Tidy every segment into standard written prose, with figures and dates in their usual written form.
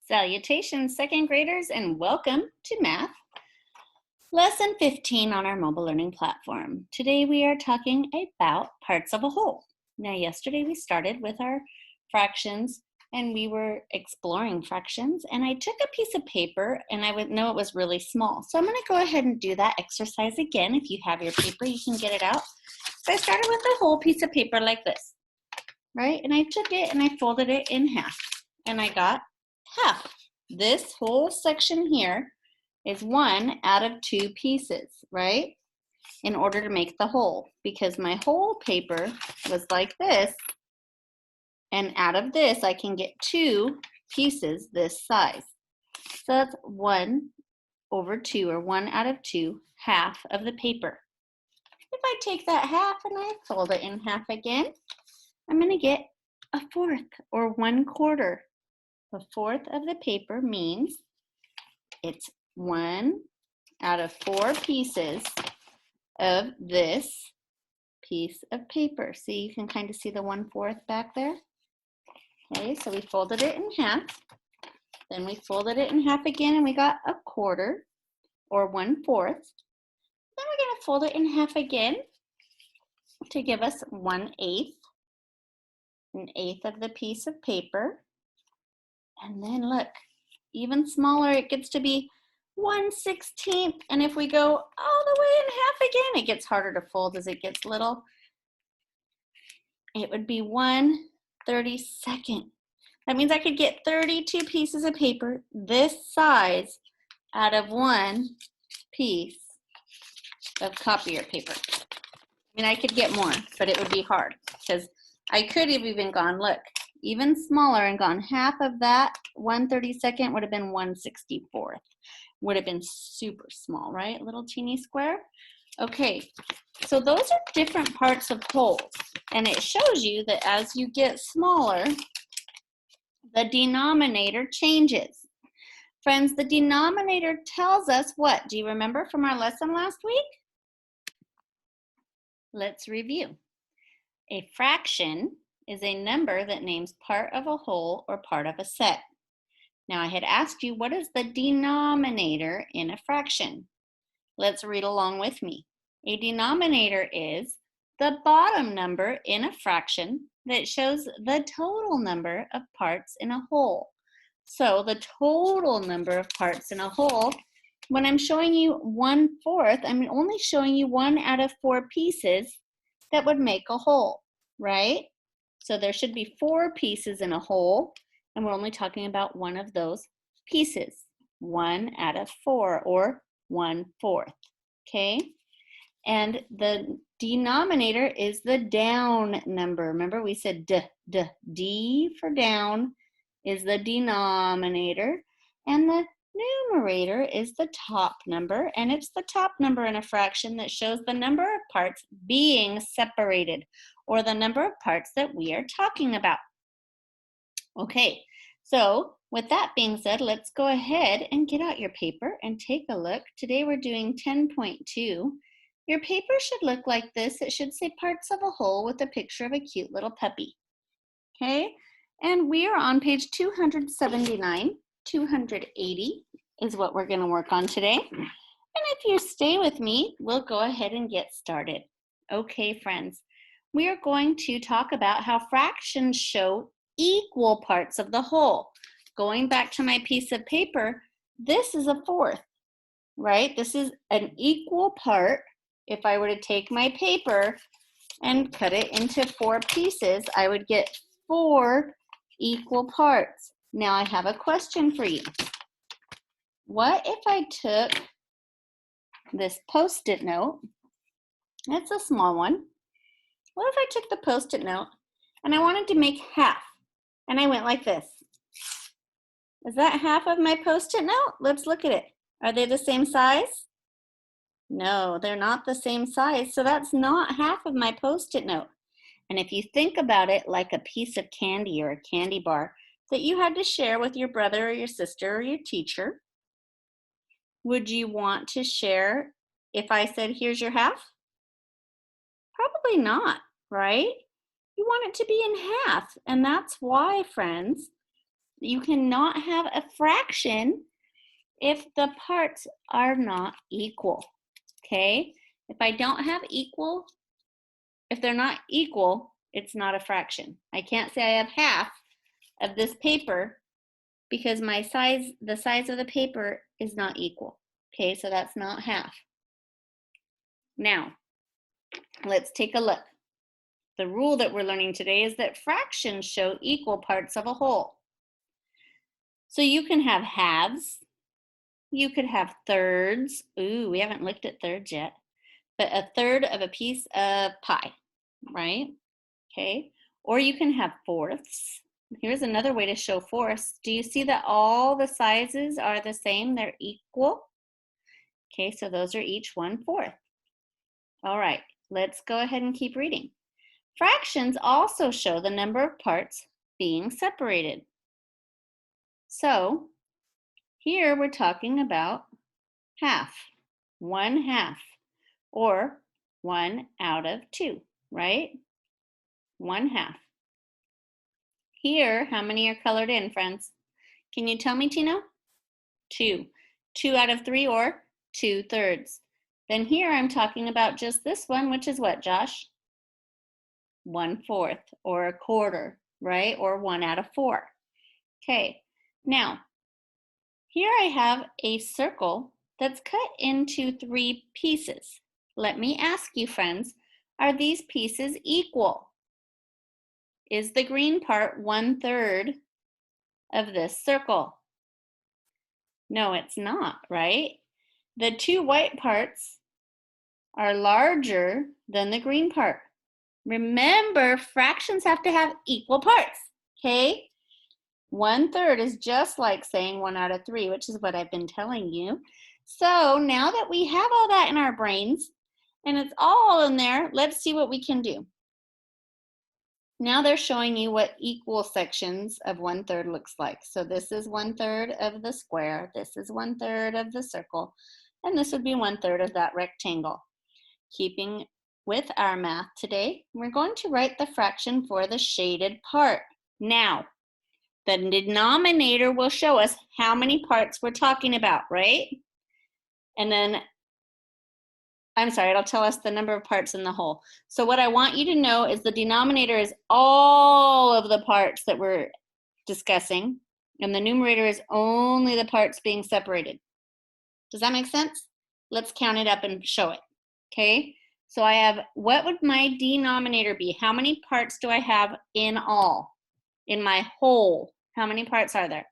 Salutations, second graders, and welcome to Math. Lesson 15 on our mobile learning platform. Today we are talking about parts of a whole. Now, yesterday we started with our fractions and we were exploring fractions, and I took a piece of paper and I would know it was really small. So I'm going to go ahead and do that exercise again. If you have your paper, you can get it out. So I started with a whole piece of paper like this, right? And I took it and I folded it in half and I got half. This whole section here is 1 out of 2 pieces, right? In order to make the whole, because my whole paper was like this, and out of this I can get 2 pieces this size. So that's 1 over 2, or 1 out of 2, half of the paper. If I take that half and I fold it in half again, I'm going to get a fourth, or 1/4. A fourth of the paper means it's 1 out of 4 pieces of this piece of paper. See, you can kind of see the 1/4 back there. Okay, so we folded it in half. Then we folded it in half again and we got a 1/4, or 1/4. Then we're going to fold it in half again to give us 1/8, an eighth of the piece of paper. And then look, even smaller, it gets to be 1/16. And if we go all the way in half again, it gets harder to fold as it gets little. It would be 1/32. That means I could get 32 pieces of paper this size out of 1 piece of copier paper. I mean, I could get more, but it would be hard because I could have even gone, look, even smaller and gone half of that. 1/32 would have been 1/64. Would have been super small, right? Little teeny square. Okay, so those are different parts of wholes, and it shows you that as you get smaller, the denominator changes. Friends, the denominator tells us what? Do you remember from our lesson last week? Let's review. A fraction is a number that names part of a whole or part of a set. Now, I had asked you, what is the denominator in a fraction? Let's read along with me. A denominator is the bottom number in a fraction that shows the total number of parts in a whole. So the total number of parts in a whole, when I'm showing you 1/4, I'm only showing you 1 out of 4 pieces that would make a whole, right? So there should be 4 pieces in a whole, and we're only talking about 1 of those pieces. 1 out of 4, or 1/4, okay? And the denominator is the down number. Remember we said D for down is the denominator, and the numerator is the top number, and it's the top number in a fraction that shows the number of parts being separated, or the number of parts that we are talking about. Okay, so with that being said, let's go ahead and get out your paper and take a look. Today we're doing 10.2. Your paper should look like this. It should say parts of a whole with a picture of a cute little puppy. Okay, and we are on page 279. 280 is what we're going to work on today. And if you stay with me, we'll go ahead and get started. Okay, friends, we are going to talk about how fractions show equal parts of the whole. Going back to my piece of paper, this is a 1/4, right? This is an equal part. If I were to take my paper and cut it into 4 pieces, I would get 4 equal parts. Now I have a question for you. What if I took this Post-it note? It's a small one. What if I took the Post-it note and I wanted to make half, and I went like this? Is that half of my Post-it note? Let's look at it. Are they the same size? No, they're not the same size, so that's not half of my Post-it note. And if you think about it like a piece of candy or a candy bar that you had to share with your brother or your sister or your teacher, would you want to share if I said, here's your half? Probably not, right? You want it to be in half. And that's why, friends, You cannot have a fraction if the parts are not equal, okay? If I don't have equal, if they're not equal, it's not a fraction. I can't say I have half of this paper because the size of the paper is not equal, okay? So that's not half. Now, let's take a look. The rule that we're learning today is that fractions show equal parts of a whole. So you can have halves, you could have thirds. Ooh, we haven't looked at thirds yet. But a third of a piece of pie, right? Okay. Or you can have fourths. Here's another way to show fourths. Do you see that all the sizes are the same? They're equal. Okay, so those are each 1/4. All right, let's go ahead and keep reading. Fractions also show the number of parts being separated. So here we're talking about half, 1/2, or 1 out of 2, right? 1/2. Here, how many are colored in, friends? Can you tell me, Tino? 2. 2 out of 3, or 2/3. Then here I'm talking about just this one, which is what, Josh? 1/4, or a quarter, right? Or 1 out of 4. Okay, now, here I have a circle that's cut into 3 pieces. Let me ask you, friends, are these pieces equal? Is the green part 1/3 of this circle? No, it's not, right? The 2 white parts are larger than the green part. Remember, fractions have to have equal parts, okay? 1/3 is just like saying 1 out of 3, which is what I've been telling you. So now that we have all that in our brains, and it's all in there, let's see what we can do. Now they're showing you what equal sections of 1/3 looks like. So this is 1/3 of the square, this is 1/3 of the circle, and this would be 1/3 of that rectangle. Keeping with our math today, we're going to write the fraction for the shaded part. Now, the denominator will show us how many parts we're talking about, right? And then, I'm sorry, it'll tell us the number of parts in the whole. So what I want you to know is the denominator is all of the parts that we're discussing, and the numerator is only the parts being separated. Does that make sense? Let's count it up and show it, okay? So I have, what would my denominator be? How many parts do I have in all? In my whole, how many parts are there?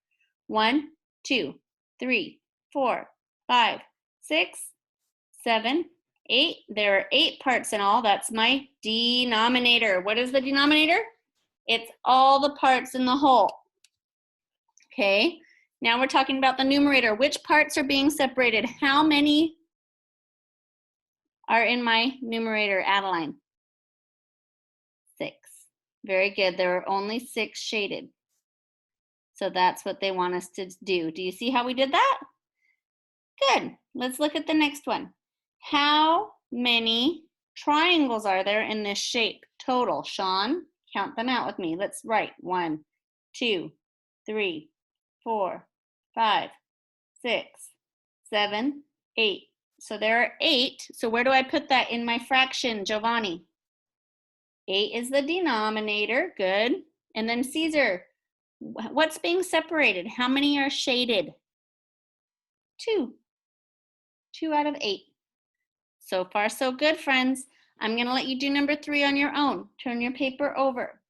1, 2, 3, 4, 5, 6, 7, 8. There are 8 parts in all. That's my denominator. What is the denominator? It's all the parts in the whole. Okay, now we're talking about the numerator. Which parts are being separated? How many are in my numerator, Adeline? 6. Very good. There are only 6 shaded. So that's what they want us to do. Do you see how we did that? Good. Let's look at the next one. How many triangles are there in this shape total? Sean, count them out with me. Let's write 1, 2, 3, 4, 5, 6, 7, 8. So there are 8. So where do I put that in my fraction, Giovanni? 8 is the denominator. Good. And then Caesar, what's being separated? How many are shaded? 2. 2 out of 8. So far, so good, friends. I'm going to let you do number 3 on your own. Turn your paper over.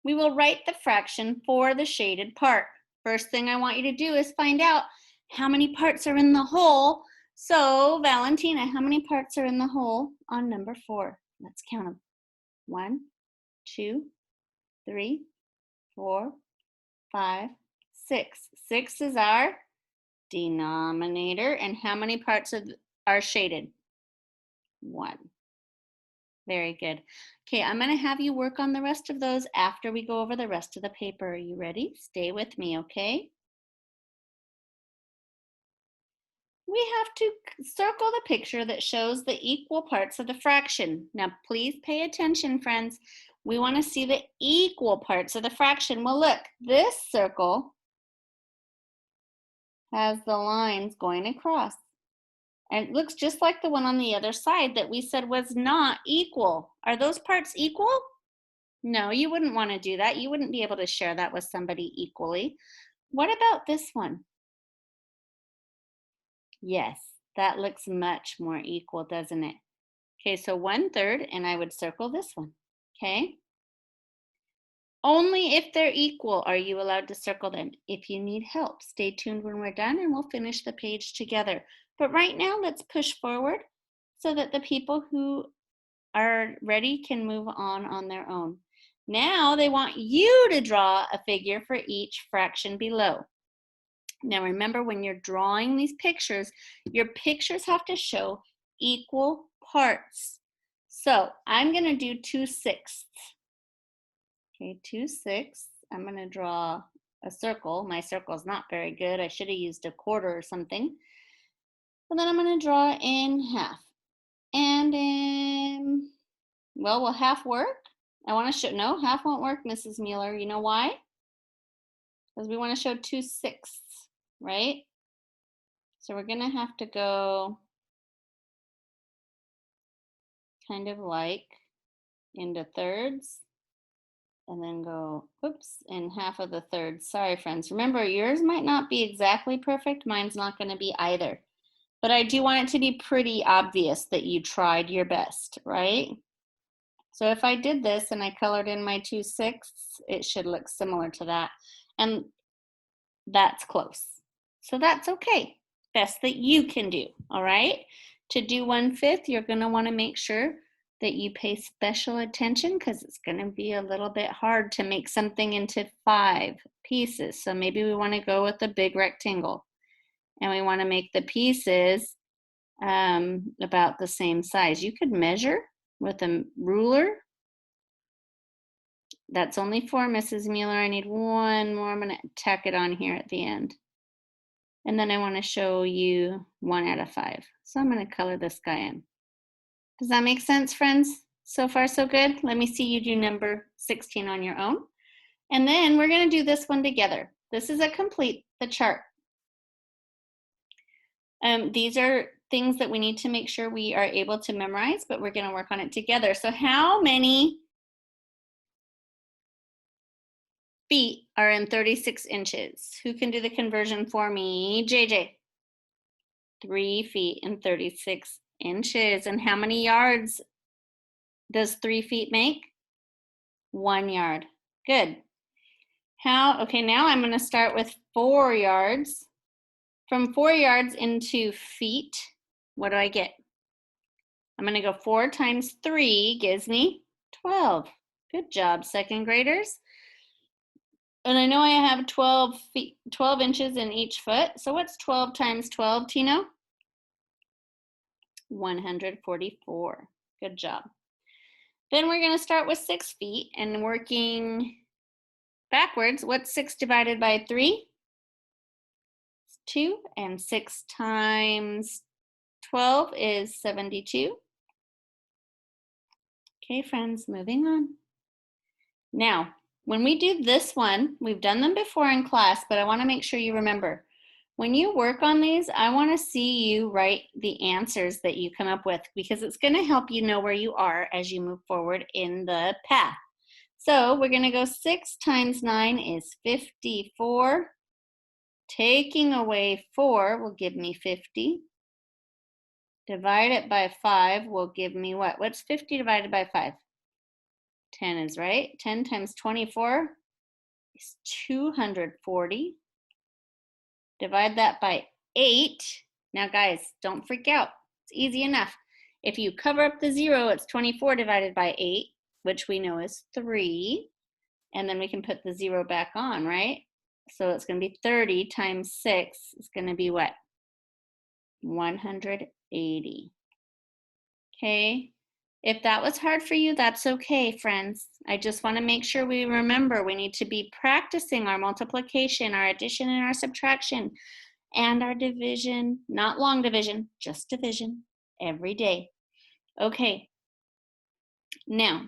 We will write the fraction for the shaded part. First thing I want you to do is find out how many parts are in the whole. So, Valentina, how many parts are in the whole on number 4? Let's count them. 1, 2, 3, 4, 5, 6. 6 is our denominator. And how many parts are shaded? 1. Very good. Okay, I'm going to have you work on the rest of those after we go over the rest of the paper. Are you ready? Stay with me, okay? We have to circle the picture that shows the equal parts of the fraction. Now, please pay attention, friends. We want to see the equal parts of the fraction. Well, look, this circle has the lines going across. And it looks just like the one on the other side that we said was not equal. Are those parts equal? No, you wouldn't want to do that. You wouldn't be able to share that with somebody equally. What about this one? Yes, that looks much more equal, doesn't it? Okay, so 1/3, and I would circle this one, okay? Only if they're equal are you allowed to circle them. If you need help, stay tuned when we're done and we'll finish the page together. But right now, let's push forward so that the people who are ready can move on their own. Now they want you to draw a figure for each fraction below. Now remember, when you're drawing these pictures, your pictures have to show equal parts. So I'm going to do 2/6. Okay, 2/6. I'm going to draw a circle. My circle is not very good. I should have used a quarter or something. And then I'm going to draw in half. And well, will half work? I want to show, no, half won't work, Mrs. Mueller. You know why? Because we want to show 2/6, right? So we're going to have to go kind of like into thirds and then go, oops, in half of the thirds. Sorry, friends. Remember, yours might not be exactly perfect. Mine's not going to be either. But I do want it to be pretty obvious that you tried your best, right? So if I did this and I colored in my 2/6, it should look similar to that. And that's close. So that's okay. Best that you can do, all right? To do 1/5, you're going to want to make sure that you pay special attention because it's going to be a little bit hard to make something into 5 pieces. So maybe we want to go with a big rectangle and we want to make the pieces about the same size. You could measure with a ruler. That's only 4, Mrs. Mueller. I need one more. I'm going to tack it on here at the end. And then I want to show you 1 out of 5. So I'm going to color this guy in. Does that make sense, friends? So far, so good? Let me see you do number 16 on your own. And then we're going to do this one together. This is a complete the chart. These are things that we need to make sure we are able to memorize, but we're going to work on it together. So how many feet are in 36 inches? Who can do the conversion for me? JJ. 3 feet and 36 inches. And how many yards does 3 feet make? 1 yard. Good. Okay, now I'm going to start with 4 yards. From 4 yards into feet, what do I get? I'm going to go 4 times 3 gives me 12. Good job, second graders. And I know I have 12 inches in each foot. So what's 12 times 12, Tino? 144. Good job. Then we're going to start with 6 feet and working backwards. What's 6 divided by 3? It's 2. And 6 times 12 is 72. Okay, friends, moving on. Now, when we do this one, we've done them before in class, but I want to make sure you remember. When you work on these, I want to see you write the answers that you come up with because it's going to help you know where you are as you move forward in the path. So we're going to go 6 times 9 is 54. Taking away 4 will give me 50. Divide it by 5 will give me what? What's 50 divided by 5? 10 is right. 10 times 24 is 240. Divide that by 8. Now, guys, don't freak out. It's easy enough. If you cover up the 0, it's 24 divided by 8, which we know is 3. And then we can put the 0 back on, right? So it's going to be 30 times 6 is going to be what? 180. Okay. If that was hard for you, that's okay, friends. I just want to make sure we remember we need to be practicing our multiplication, our addition, and our subtraction, and our division, not long division, just division every day. Okay. Now,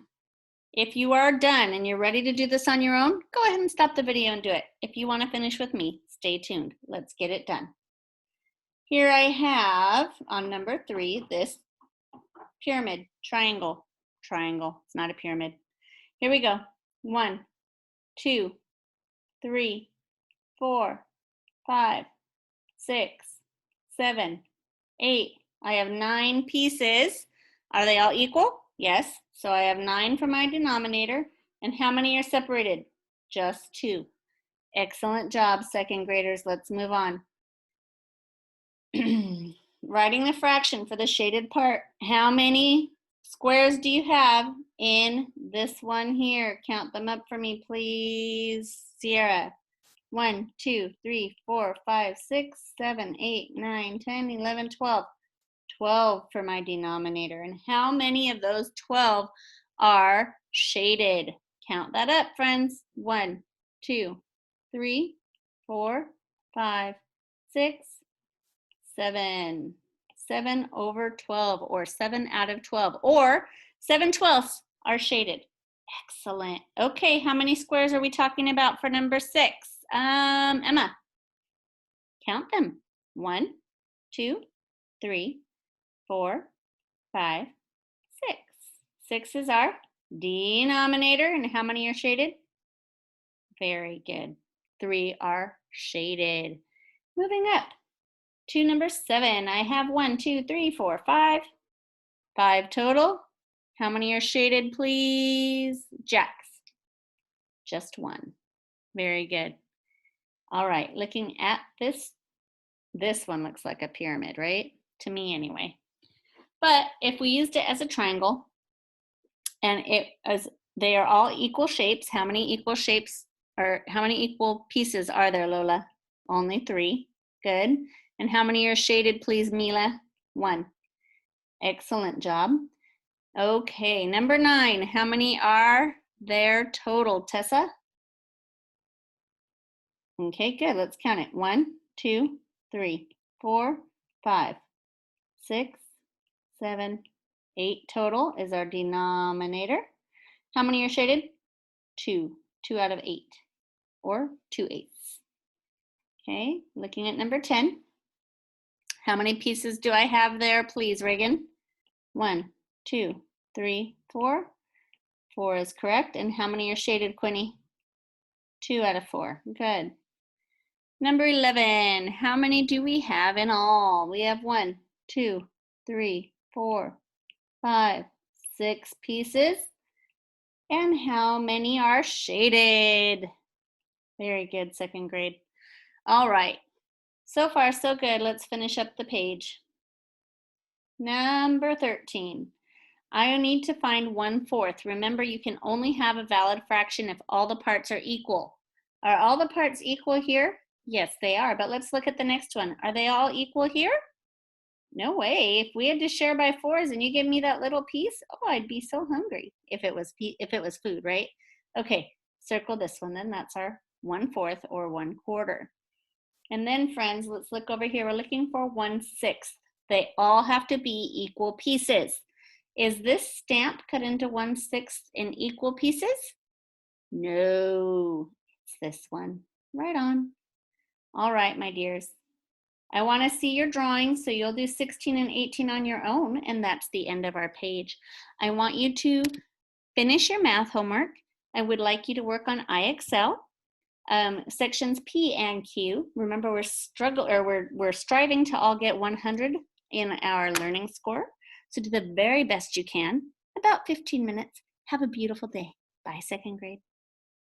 If you are done and you're ready to do this on your own, go ahead and stop the video and do it. If you want to finish with me, stay tuned. Let's get it done. Here I have, on number 3, this pyramid, triangle. Triangle, it's not a pyramid. Here we go. 1, 2, 3, 4, 5, 6, 7, 8. I have 9 pieces. Are they all equal? Yes. So I have 9 for my denominator. And how many are separated? Just 2. Excellent job, second graders. Let's move on. Writing the fraction for the shaded part. How many squares do you have in this one here? Count them up for me, please, Sierra. 1, 2, 3, 4, 5, 6, 7, 8, 9, 10, 11, 12. 12 for my denominator. And how many of those 12 are shaded? Count that up, friends. 1, 2, 3, 4, 5, 6, 7. 7 over 12, or 7 out of 12, or 7/12 are shaded. Excellent. Okay, how many squares are we talking about for number 6? Emma, count them. 1, 2, 3, 4, 5, 6. 6 is our denominator. And how many are shaded? Very good. 3 are shaded. Moving up to number 7. I have 1, 2, 3, 4, 5. 5 total. How many are shaded, please? Jax. Just 1. Very good. All right, looking at this one looks like a pyramid, right? To me anyway. But if we used it as a triangle, and they are all equal shapes, how many equal shapes, or how many equal pieces are there, Lola? Only 3. Good. And how many are shaded, please, Mila? 1. Excellent job. Okay, number 9. How many are there total, Tessa? Okay, good. Let's count it. 1, 2, 3, 4, 5, 6, 7, 8 total is our denominator. How many are shaded? 2. 2 out of 8, or 2/8. Okay, looking at number 10. How many pieces do I have there, please, Reagan? 1, 2, 3, 4. 4 is correct. And how many are shaded, Quinny? 2 out of 4. Good. Number 11. How many do we have in all? We have 1, 2, 3, 4, 5, 6 pieces. And how many are shaded? Very good, second grade. All right. So far, so good. Let's finish up the page. Number 13. I need to find 1/4. Remember, you can only have a valid fraction if all the parts are equal. Are all the parts equal here? Yes, they are. But let's look at the next one. Are they all equal here? No way. If we had to share by 4s and you give me that little piece, oh, I'd be so hungry if it was food, right? Okay, circle this one then. That's our 1/4 or 1/4. And then, friends, let's look over here. We're looking for 1/6. They all have to be equal pieces. Is this stamp cut into 1/6 in equal pieces? No, it's this one. Right on. All right, my dears. I want to see your drawings, so you'll do 16 and 18 on your own, and that's the end of our page. I want you to finish your math homework. I would like you to work on IXL, sections P and Q. Remember, we're striving to all get 100 in our learning score. So do the very best you can. About 15 minutes. Have a beautiful day. Bye, second grade.